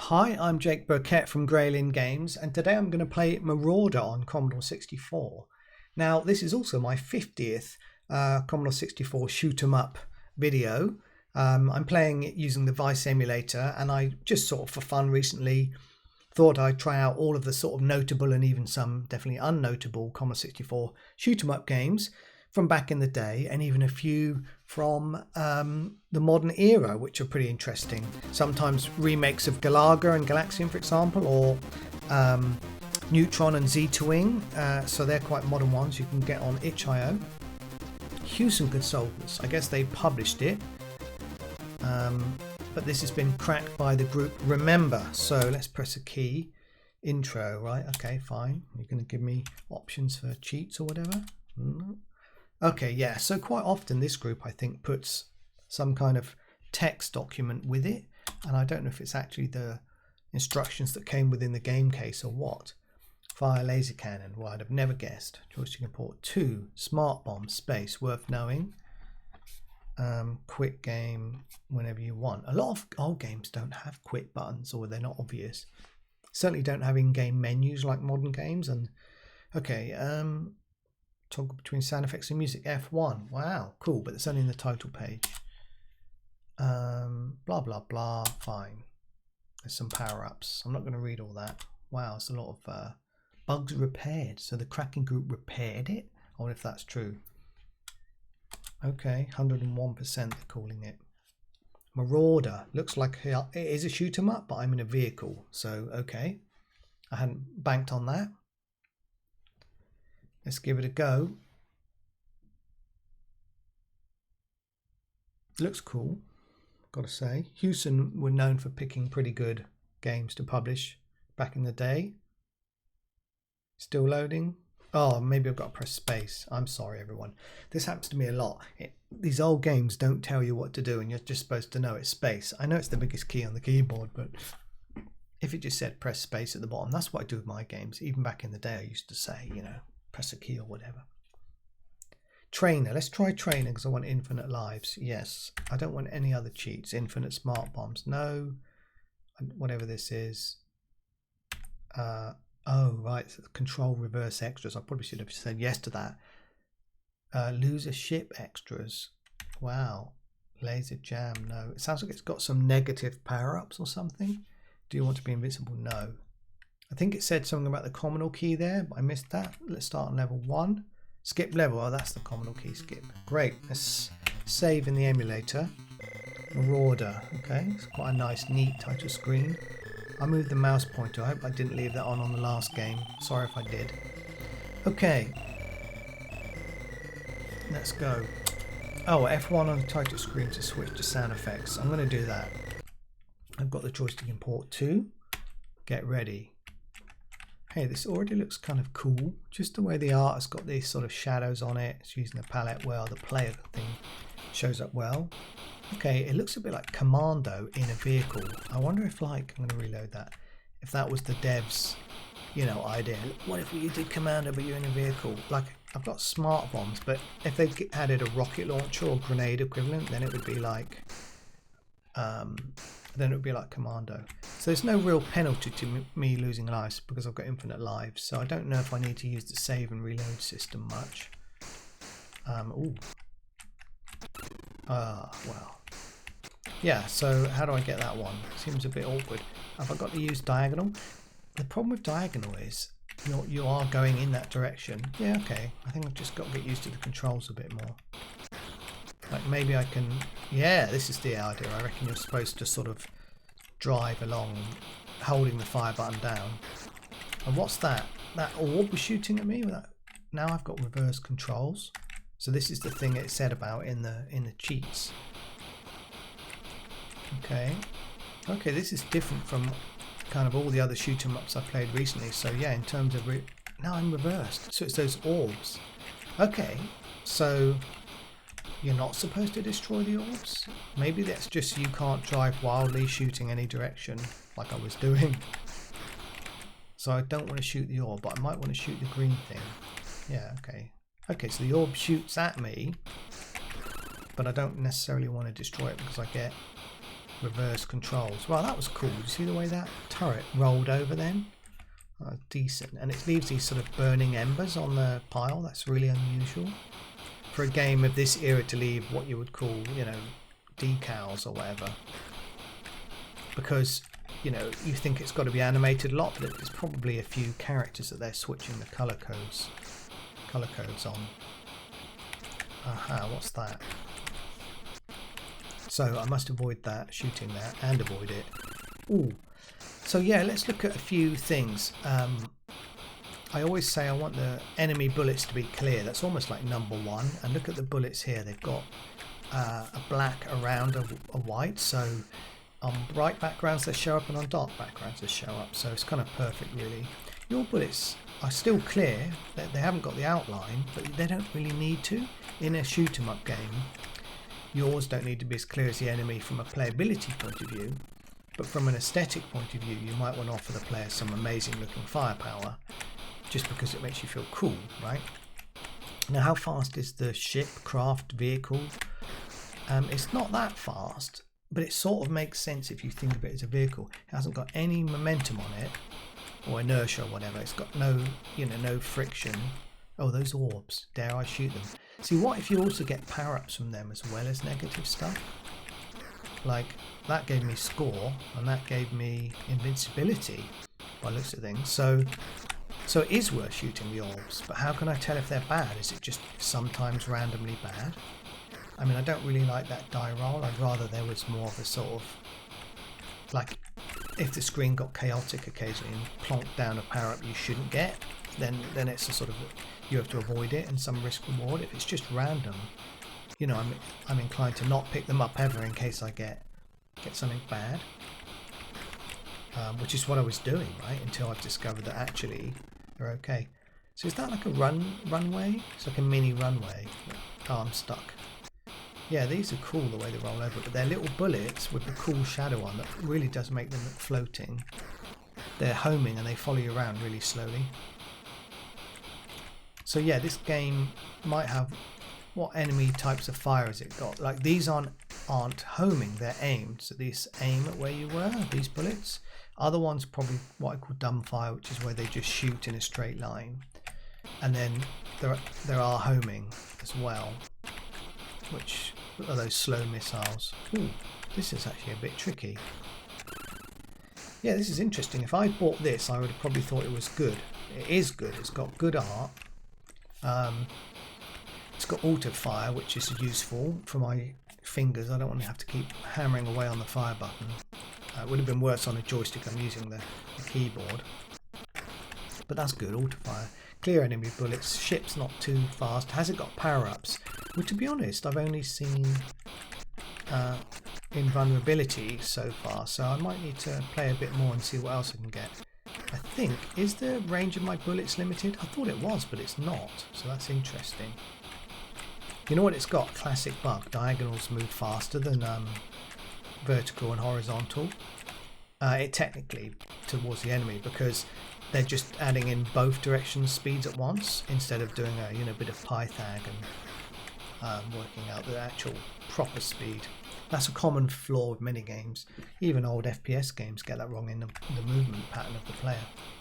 Hi, I'm Jake Birkett from Graylin Games, and today I'm going to play Marauder on Commodore 64. Now, this is also my 50th Commodore 64 shoot 'em up video. I'm playing it using the Vice emulator, and I just sort of for fun recently thought I'd try out all of the sort of notable and even some definitely unnotable Commodore 64 shoot 'em up games from back in the day, and even a few from the modern era, which are pretty interesting. Sometimes remakes of Galaga and Galaxian, for example, or Neutron and Z2-wing, so they're quite modern ones you can get on itch.io. Hewson Consultants, I guess they published it, but this has been cracked by the group Remember. So let's press a key. Intro, right? Okay, fine. You're going to give me options for cheats or whatever? No. Okay, yeah, so quite often this group I think puts some kind of text document with it, and I don't know if it's actually the instructions that came within the game case or what. Fire laser cannon, well, I'd have never guessed. Joystick import 2, smart bomb, space, worth knowing. Quit game whenever you want. A lot of old games don't have quit buttons, or they're not obvious. Certainly don't have in-game menus like modern games. And okay, toggle between sound effects and music, F1. Wow, cool, but it's only in the title page. Blah blah blah. Fine. There's some power-ups. I'm not going to read all that. Wow, it's a lot of bugs repaired. So the cracking group repaired it. I wonder if that's true. Okay, 101% they're calling it. Marauder looks like it is a shoot 'em up, but I'm in a vehicle. So okay, I hadn't banked on that. Let's give it a go. Looks cool, gotta say. Hewson were known for picking pretty good games to publish back in the day. Still loading. Oh, maybe I've got to press space. I'm sorry, everyone. This happens to me a lot. These old games don't tell you what to do, and you're just supposed to know it's space. I know it's the biggest key on the keyboard, but if it just said press space at the bottom, that's what I do with my games. Even back in the day, I used to say, you know, press a key or whatever. Trainer, let's try trainer because I want infinite lives. Yes, I don't want any other cheats. Infinite smart bombs, no. Whatever this is. Oh right, so control reverse extras. I probably should have said yes to that. Lose a ship extras. Wow. Laser jam, no. It sounds like it's got some negative power-ups or something. Do you want to be invincible? No. I think it said something about the Commodore key there, but I missed that. Let's start on level 1. Skip level. Oh, that's the Commodore key. Skip. Great. Let's save in the emulator. Marauder. Okay, it's quite a nice, neat title screen. I moved the mouse pointer. I hope I didn't leave that on the last game. Sorry if I did. Okay. Let's go. Oh, F1 on the title screen to switch to sound effects. I'm going to do that. I've got the joystick import 2. Get ready. Hey, this already looks kind of cool. Just the way the art has got these sort of shadows on it. It's using the palette well. The player thing shows up well. Okay, it looks a bit like Commando in a vehicle. I wonder if, like, I'm going to reload that. If that was the devs, you know, idea. What if you did Commando but you're in a vehicle? Like, I've got smart bombs, but if they added a rocket launcher or grenade equivalent, then it would be like, Commando. So there's no real penalty to me losing lives because I've got infinite lives. So I don't know if I need to use the save and reload system much. Well. Yeah, so how do I get that one? Seems a bit awkward. Have I got to use diagonal? The problem with diagonal is you are going in that direction. Yeah, okay. I think I've just got to get used to the controls a bit more. Like maybe I can... Yeah, this is the idea. I reckon you're supposed to sort of drive along holding the fire button down. And what's that? That orb was shooting at me? Now I've got reverse controls. So this is the thing it said about in the cheats. Okay. Okay, this is different from kind of all the other shoot 'em ups I've played recently. So yeah, in terms of... Now I'm reversed. So it's those orbs. Okay, so... You're not supposed to destroy the orbs? Maybe that's just you can't drive wildly shooting any direction like I was doing. So I don't want to shoot the orb, but I might want to shoot the green thing. Yeah, okay. Okay, so the orb shoots at me, but I don't necessarily want to destroy it because I get reverse controls. Well, that was cool. You see the way that turret rolled over then? Decent. And it leaves these sort of burning embers on the pile. That's really unusual for a game of this era to leave what you would call, you know, decals or whatever. Because, you know, you think it's got to be animated a lot, but it's probably a few characters that they're switching the colour codes on. Aha, what's that? So I must avoid that, shooting that, and avoid it. Ooh. So yeah, let's look at a few things. I always say I want the enemy bullets to be clear. That's almost like number one. And look at the bullets here. They've got a black around a white. So on bright backgrounds they show up, and on dark backgrounds they show up. So it's kind of perfect, really. Your bullets are still clear. They haven't got the outline, but they don't really need to. In a shoot 'em up game, yours don't need to be as clear as the enemy from a playability point of view. But from an aesthetic point of view, you might want to offer the player some amazing looking firepower, just because it makes you feel cool, right? Now, how fast is the ship, craft, vehicle? It's not that fast, but it sort of makes sense if you think of it as a vehicle. It hasn't got any momentum on it, or inertia or whatever. It's got no, you know, no friction. Oh, those orbs, dare I shoot them? See, what if you also get power-ups from them as well as negative stuff? Like, that gave me score, and that gave me invincibility, by looks at things. So it is worth shooting the orbs, but how can I tell if they're bad? Is it just sometimes randomly bad? I mean, I don't really like that die roll. I'd rather there was more of a sort of, like, if the screen got chaotic occasionally and plonked down a power-up you shouldn't get, then it's a sort of, you have to avoid it and some risk reward. If it's just random, you know, I'm inclined to not pick them up ever in case I get something bad, which is what I was doing, right, until I've discovered that actually they're okay. So is that like a runway? It's like a mini runway. Oh, I'm stuck. Yeah, these are cool the way they roll over, but they're little bullets with the cool shadow on that really does make them look floating. They're homing and they follow you around really slowly. So yeah, this game might have, what enemy types of fire has it got? Like, these aren't homing, they're aimed. So these aim at where you were, these bullets. Other ones probably what I call dumb fire, which is where they just shoot in a straight line. And then there are homing as well, which are those slow missiles. Ooh, this is actually a bit tricky. Yeah, this is interesting. If I bought this, I would have probably thought it was good. It is good. It's got good art. It's got auto fire, which is useful for my fingers. I don't want to have to keep hammering away on the fire button. It would have been worse on a joystick. I'm using the keyboard. But that's good, auto fire. Clear enemy bullets. Ship's not too fast. Has it got power-ups? Well, to be honest, I've only seen invulnerability so far, so I might need to play a bit more and see what else I can get. I think, is the range of my bullets limited? I thought it was, but it's not, so that's interesting. You know what it's got? Classic bug. Diagonals move faster than vertical and horizontal. It technically towards the enemy, because they're just adding in both directions speeds at once instead of doing a bit of Pythag and working out the actual proper speed. That's a common flaw with many games. Even old FPS games get that wrong in the movement pattern of the player.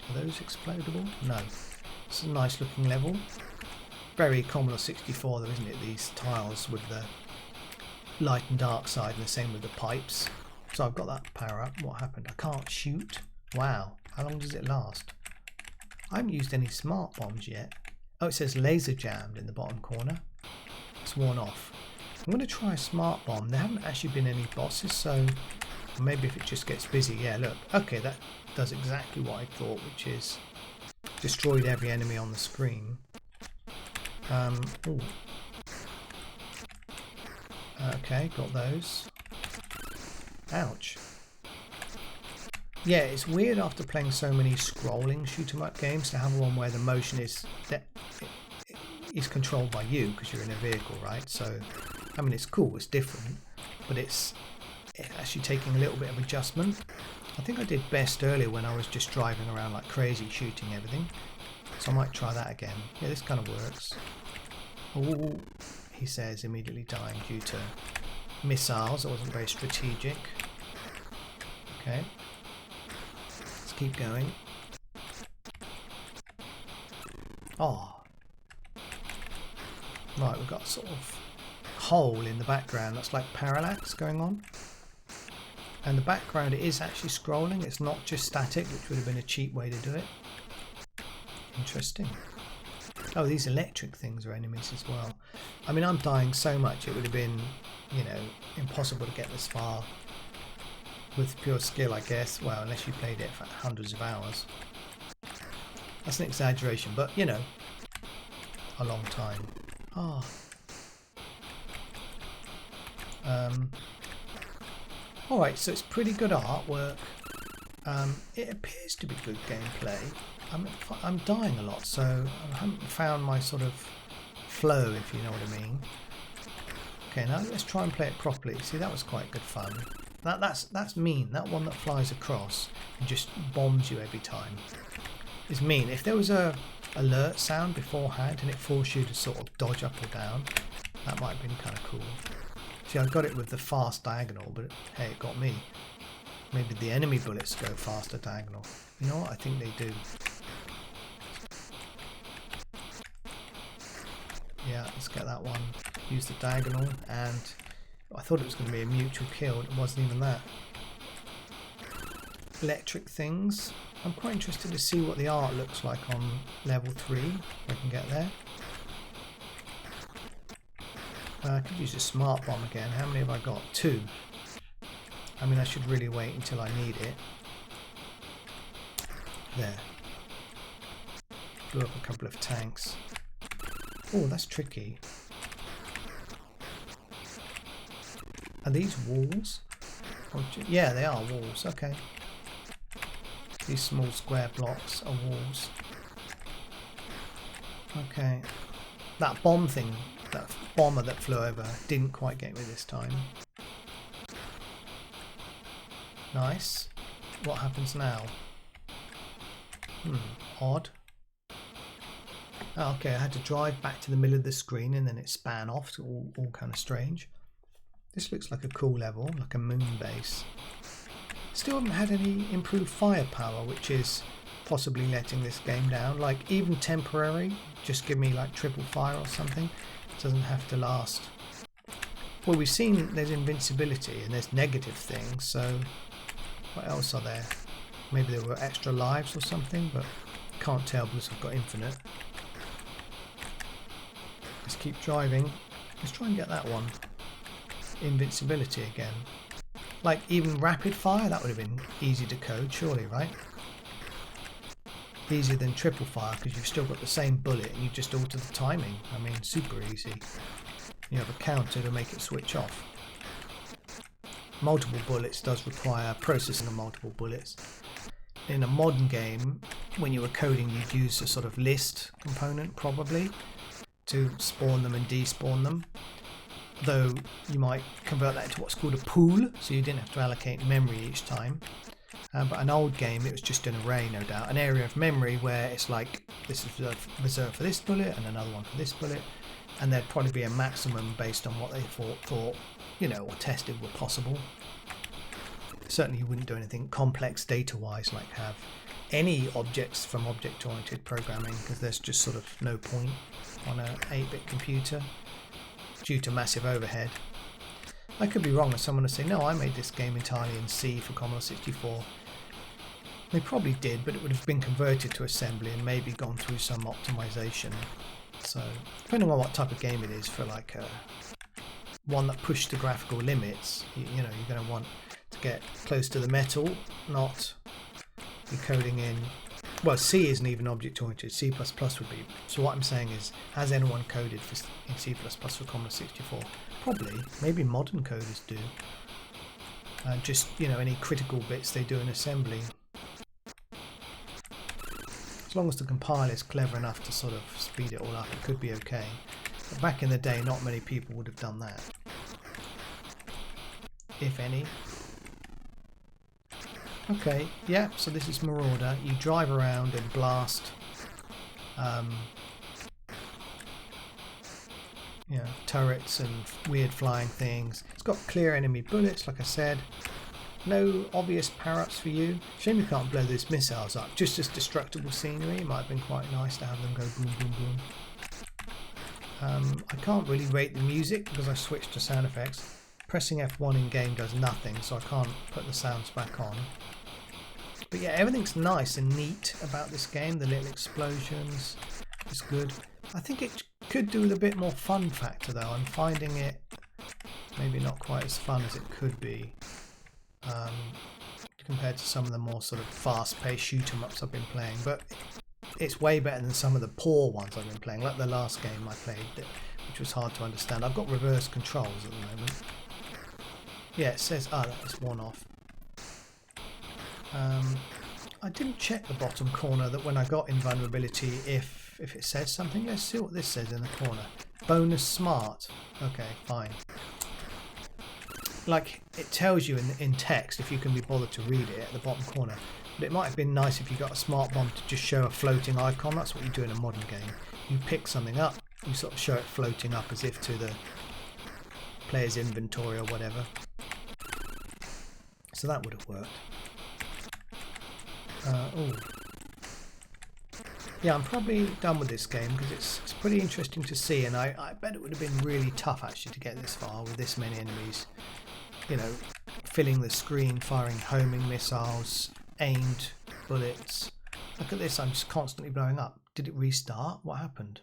Are those explodable? No. It's a nice looking level. Very Commodore 64 though, isn't it? These tiles with the light and dark side, and the same with the pipes. So I've got that power up. What happened? I can't shoot. Wow. How long does it last? I haven't used any smart bombs yet. Oh, it says laser jammed in the bottom corner. It's worn off. I'm going to try a smart bomb. There haven't actually been any bosses, so maybe if it just gets busy. Yeah, look. Okay, that does exactly what I thought, which is destroyed every enemy on the screen. Ooh. Okay, got those. Ouch. Yeah, it's weird after playing so many scrolling shoot-em-up games to have one where the motion is controlled by you because you're in a vehicle, right? So, I mean, it's cool, it's different, but it's actually taking a little bit of adjustment. I think I did best earlier when I was just driving around like crazy, shooting everything. So I might try that again. Yeah, this kind of works. Oh, he says, immediately dying due to missiles. That wasn't very strategic. Okay. Let's keep going. Oh. Right, we've got sort of hole in the background that's like parallax going on. And the background is actually scrolling, it's not just static, which would have been a cheap way to do it. Interesting. Oh, these electric things are enemies as well. I mean, I'm dying so much, it would have been, you know, impossible to get this far with pure skill, I guess. Well, unless you played it for hundreds of hours. That's an exaggeration, but, you know, a long time. Ah. Alright, so it's pretty good artwork. It appears to be good gameplay. I'm dying a lot, so I haven't found my sort of flow, if you know what I mean. Okay, now let's try and play it properly. See, that was quite good fun. That's mean. That one that flies across and just bombs you every time is mean. If there was a alert sound beforehand and it forced you to sort of dodge up or down, that might have been kind of cool. See, I got it with the fast diagonal, but hey, it got me. Maybe the enemy bullets go faster diagonal. You know what? I think they do. Yeah, let's get that one. Use the diagonal, and I thought it was going to be a mutual kill. It wasn't even that. Electric things. I'm quite interested to see what the art looks like on level 3. If I can get there. I could use a smart bomb again. How many have I got? 2. I mean, I should really wait until I need it. There. Blew up a couple of tanks. Oh, that's tricky. Are these walls? Oh, yeah, they are walls. Okay. These small square blocks are walls. Okay. That bomb thing, that bomber that flew over, didn't quite get me this time. Nice. What happens now? Odd. Oh, okay, I had to drive back to the middle of the screen and then it span off. To all kind of strange. This looks like a cool level, like a moon base. Still haven't had any improved firepower, which is possibly letting this game down. Like, even temporary, just give me like triple fire or something. It doesn't have to last. Well, we've seen there's invincibility and there's negative things, so what else are there? Maybe there were extra lives or something, but can't tell because I've got infinite. Let's keep driving. Let's try and get that one. Invincibility again. Like, even rapid fire, that would have been easy to code, surely, right? Easier than triple fire because you've still got the same bullet and you just alter the timing. I mean, super easy. You have a counter to make it switch off. Multiple bullets does require processing of multiple bullets. In a modern game, when you were coding, you'd use a sort of list component probably to spawn them and despawn them. Though you might convert that into what's called a pool, so you didn't have to allocate memory each time. But an old game, it was just an array, no doubt. An area of memory where it's like, this is reserved for this bullet and another one for this bullet. And there'd probably be a maximum based on what they thought, you know, or tested were possible. Certainly you wouldn't do anything complex data-wise, like have any objects from object-oriented programming, because there's just sort of no point on an 8-bit computer due to massive overhead. I could be wrong, and someone would say, no, I made this game entirely in C for Commodore 64. They probably did, but it would have been converted to assembly and maybe gone through some optimization. So, depending on what type of game it is, for like one that pushed the graphical limits, you know, you're going to want to get close to the metal, not be coding in. Well, C isn't even object-oriented, C++ would be. So what I'm saying is, has anyone coded in C++ for Commodore 64? Probably. Maybe modern coders do. Just, you know, any critical bits they do in assembly. As long as the compiler is clever enough to sort of speed it all up, it could be okay. But back in the day, not many people would have done that. If any. Okay, yeah, so this is Marauder. You drive around and blast you know, turrets and weird flying things. It's got clear enemy bullets, like I said. No obvious power-ups for you. Shame you can't blow those missiles up. Just as destructible scenery. It might have been quite nice to have them go boom, boom, boom. I can't really rate the music because I switched to sound effects. Pressing F1 in game does nothing, so I can't put the sounds back on. But yeah, everything's nice and neat about this game. The little explosions is good. I think it could do with a bit more fun factor though. I'm finding it maybe not quite as fun as it could be compared to some of the more sort of fast-paced shoot-em-ups I've been playing. But it's way better than some of the poor ones I've been playing, like the last game I played, which was hard to understand. I've got reverse controls at the moment. Yeah, it says, that was one off. I didn't check the bottom corner that when I got invulnerability if it says something. Let's see what this says in the corner. Bonus smart. Okay, fine. Like, it tells you in text if you can be bothered to read it at the bottom corner. But it might have been nice if you got a smart bomb to just show a floating icon. That's what you do in a modern game. You pick something up, you sort of show it floating up as if to the player's inventory or whatever. So that would have worked. Yeah, I'm probably done with this game because it's pretty interesting to see, and I bet it would have been really tough actually to get this far with this many enemies. You know, filling the screen, firing homing missiles, aimed bullets. Look at this, I'm just constantly blowing up. Did it restart? What happened?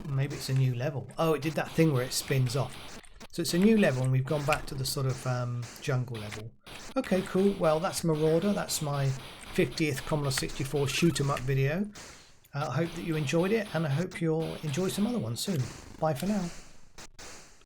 Maybe it's a new level. Oh, it did that thing where it spins off. So it's a new level and we've gone back to the sort of jungle level. Okay, cool. Well, that's Marauder. That's my 50th Commodore 64 shoot 'em up video. I hope that you enjoyed it and I hope you'll enjoy some other ones soon. Bye for now.